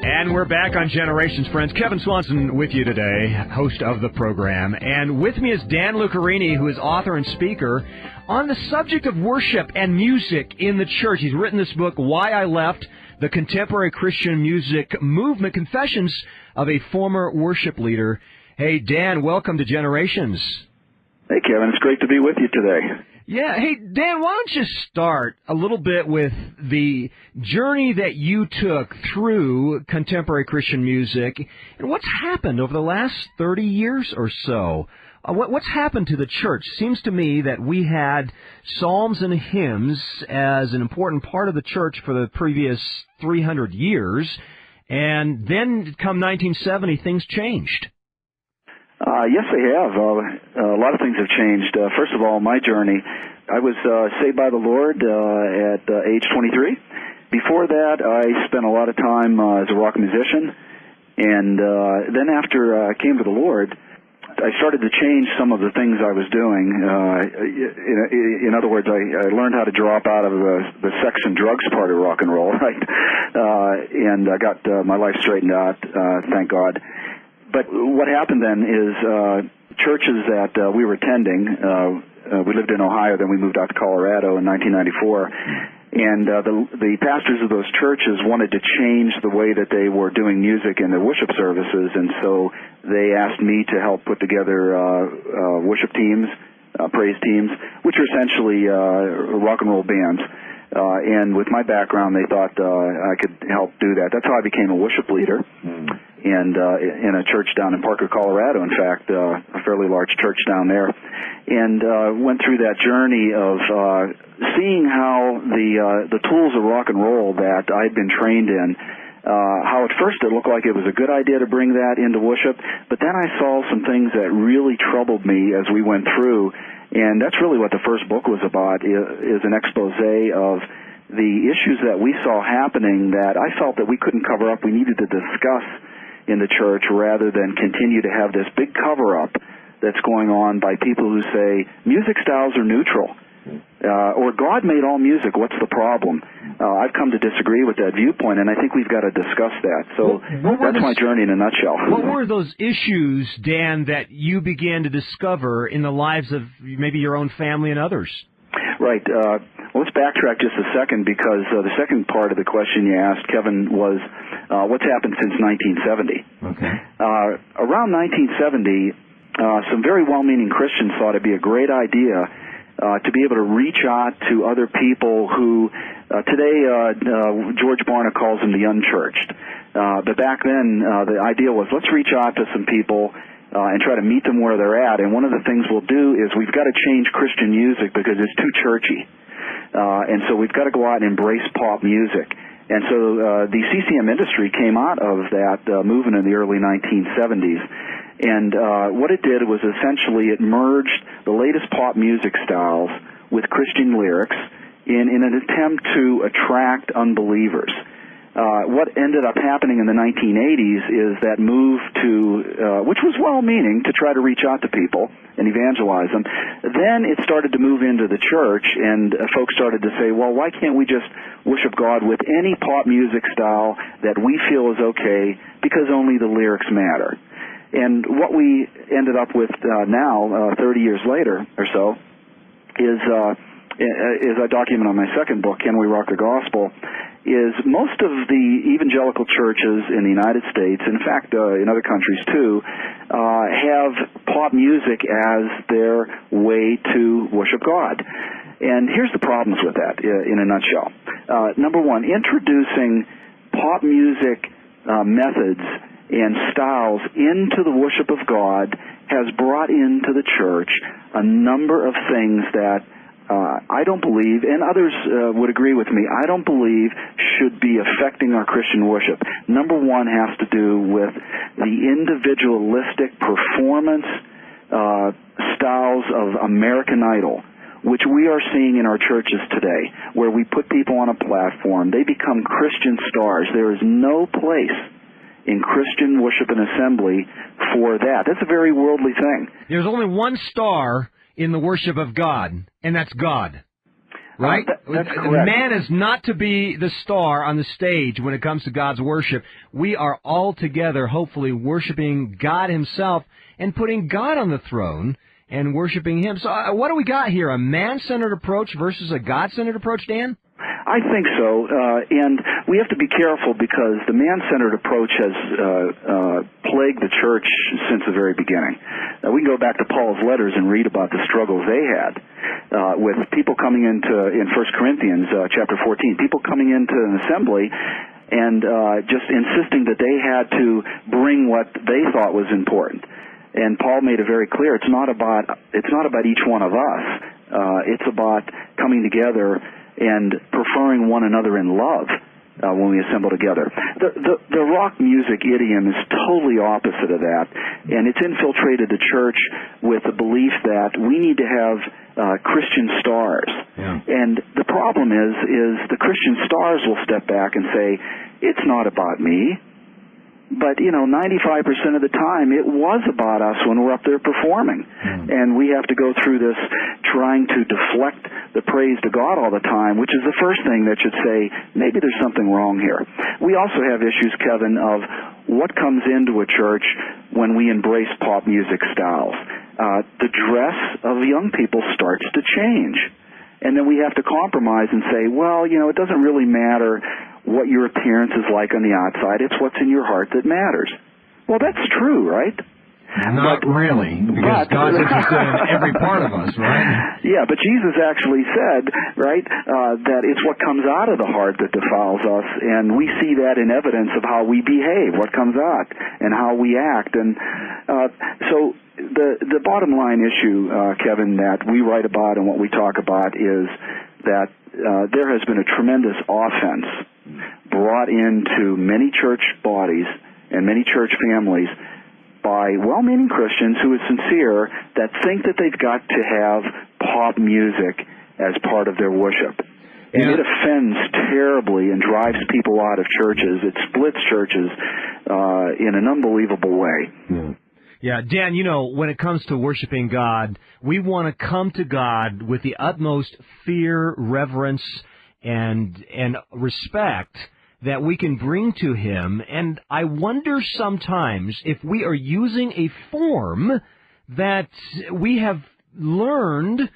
And we're back on Generations, friends. Kevin Swanson with you today, host of the program. And with me is Dan Lucarini, who is author and speaker on the subject of worship and music in the church. He's written this book, Why I Left, the Contemporary Christian Music Movement, Confessions of a Former Worship Leader. Hey, Dan, welcome to Generations. Hey, Kevin. It's great to be with you today. Yeah. Hey, Dan, why don't you start a little bit with the journey that you took through contemporary Christian music and what's happened over the last 30 years or so? What's happened to the church? Seems to me that we had psalms and hymns as an important part of the church for the previous 300 years, and then come 1970, things changed. Yes, they have. A lot of things have changed. First of all, my journey, I was saved by the Lord at age 23. Before that, I spent a lot of time as a rock musician, and then after I came to the Lord, I started to change some of the things I was doing. In other words, I learned how to drop out of the sex and drugs part of rock and roll, right? And I got my life straightened out, thank God. But what happened then is churches that we were attending, we lived in Ohio, then we moved out to Colorado in 1994, and the pastors of those churches wanted to change the way that they were doing music in their worship services, and so they asked me to help put together worship teams, praise teams, which are essentially rock and roll bands. And with my background, they thought I could help do that. That's how I became a worship leader. And in a church down in Parker, Colorado, in fact, a fairly large church down there, and went through that journey of seeing how the tools of rock and roll that I'd been trained in, how at first it looked like it was a good idea to bring that into worship, but then I saw some things that really troubled me as we went through, and that's really what the first book was about, is an expose of the issues that we saw happening that I felt that we couldn't cover up, we needed to discuss in the church rather than continue to have this big cover-up that's going on by people who say music styles are neutral, or God made all music, what's the problem? I've come to disagree with that viewpoint, and I think we've got to discuss that. So that's my journey in a nutshell. What were those issues, Dan, that you began to discover in the lives of maybe your own family and others? Right. Well, let's backtrack just a second, because the second part of the question you asked, Kevin, was what's happened since 1970. Okay. Around 1970, some very well-meaning Christians thought it'd be a great idea to be able to reach out to other people who, today George Barna calls them the unchurched. But back then, the idea was, let's reach out to some people and try to meet them where they're at. And one of the things we'll do is we've got to change Christian music because it's too churchy. And so we've got to go out and embrace pop music. And so the CCM industry came out of that movement in the early 1970s. And what it did was essentially it merged the latest pop music styles with Christian lyrics in an attempt to attract unbelievers. What ended up happening in the 1980s is that move to, which was well-meaning, to try to reach out to people and evangelize them. Then it started to move into the church, and folks started to say, well, why can't we just worship God with any pop music style that we feel is okay, because only the lyrics matter? And what we ended up with now, 30 years later or so, is I document on my second book, Can We Rock the Gospel, is most of the evangelical churches in the United States, in fact in other countries too, have pop music as their way to worship God. And here's the problems with that in a nutshell. Number one, introducing pop music methods and styles into the worship of God has brought into the church a number of things that I don't believe, and others would agree with me, I don't believe should be affecting our Christian worship. Number one has to do with the individualistic performance styles of American Idol, which we are seeing in our churches today, where we put people on a platform. They become Christian stars. There is no place in Christian worship and assembly for that. That's a very worldly thing. There's only one star in the worship of God, and that's God. right? That's correct. Man is not to be the star on the stage when it comes to God's worship. We are all together, hopefully, worshiping God himself and putting God on the throne and worshiping him. So what do we got here, a man-centered approach versus a God-centered approach, Dan? I think so, and we have to be careful because the man-centered approach has plagued the church since the very beginning. We can go back to Paul's letters and read about the struggles they had with people coming in 1 Corinthians chapter 14, people coming into an assembly and just insisting that they had to bring what they thought was important. And Paul made it very clear it's not about each one of us. It's about coming together and preferring one another in love when we assemble together. The rock music idiom is totally opposite of that, and it's infiltrated the church with the belief that we need to have Christian stars. Yeah. And the problem is the Christian stars will step back and say, it's not about me. But, 95% of the time it was about us when we're up there performing. And we have to go through this trying to deflect the praise to God all the time, which is the first thing that should say, maybe there's something wrong here. We also have issues, Kevin, of what comes into a church when we embrace pop music styles. The dress of young people starts to change. And then we have to compromise and say, well, it doesn't really matter what your appearance is like on the outside. It's what's in your heart that matters. Well, that's true, right? Not really, because God's interested in every part of us, right? Yeah, but Jesus actually said, right, that it's what comes out of the heart that defiles us, and we see that in evidence of how we behave, what comes out, and how we act. And so the bottom line issue, Kevin, that we write about and what we talk about is that there has been a tremendous offense brought into many church bodies and many church families by well-meaning Christians who are sincere that think that they've got to have pop music as part of their worship. And it offends terribly and drives people out of churches. It splits churches in an unbelievable way. Yeah, Dan, when it comes to worshiping God, we want to come to God with the utmost fear, reverence, and respect that we can bring to him. And I wonder sometimes if we are using a form that we have learned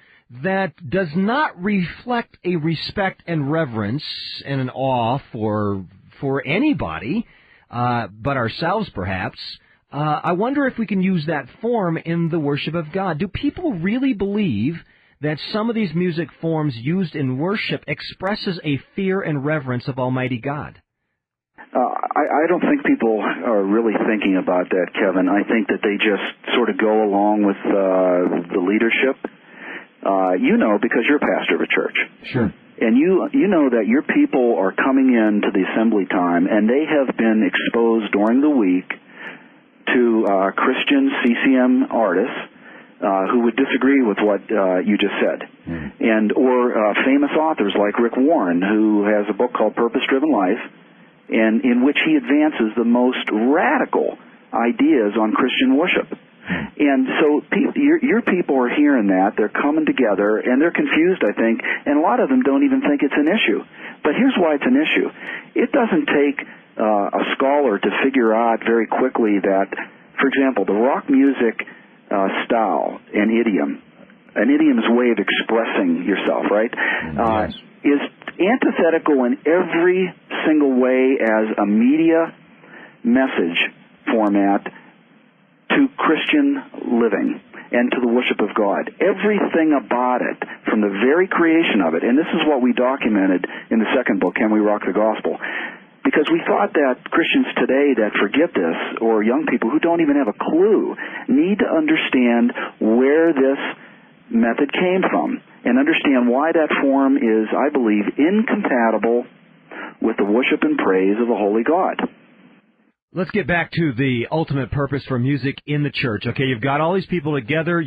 that does not reflect a respect and reverence and an awe for anybody, but ourselves perhaps. I wonder if we can use that form in the worship of God. Do people really believe that some of these music forms used in worship expresses a fear and reverence of Almighty God? I don't think people are really thinking about that, Kevin. I think that they just sort of go along with the leadership. Because you're a pastor of a church. Sure. And you know that your people are coming in to the assembly time, and they have been exposed during the week to Christian CCM artists who would disagree with what you just said, or famous authors like Rick Warren, who has a book called Purpose-Driven Life, and in which he advances the most radical ideas on Christian worship. And so your people are hearing that, they're coming together, and they're confused, I think, and a lot of them don't even think it's an issue. But here's why it's an issue. It doesn't take a scholar to figure out very quickly that, for example, the rock music style, an idiom's way of expressing yourself, right, is antithetical in every single way as a media message format to Christian living and to the worship of God. Everything about it, from the very creation of it, and this is what we documented in the second book, Can We Rock the Gospel? Because we thought that Christians today that forget this, or young people who don't even have a clue, need to understand where this method came from and understand why that form is, I believe, incompatible with the worship and praise of the Holy God. Let's get back to the ultimate purpose for music in the church. Okay, you've got all these people together.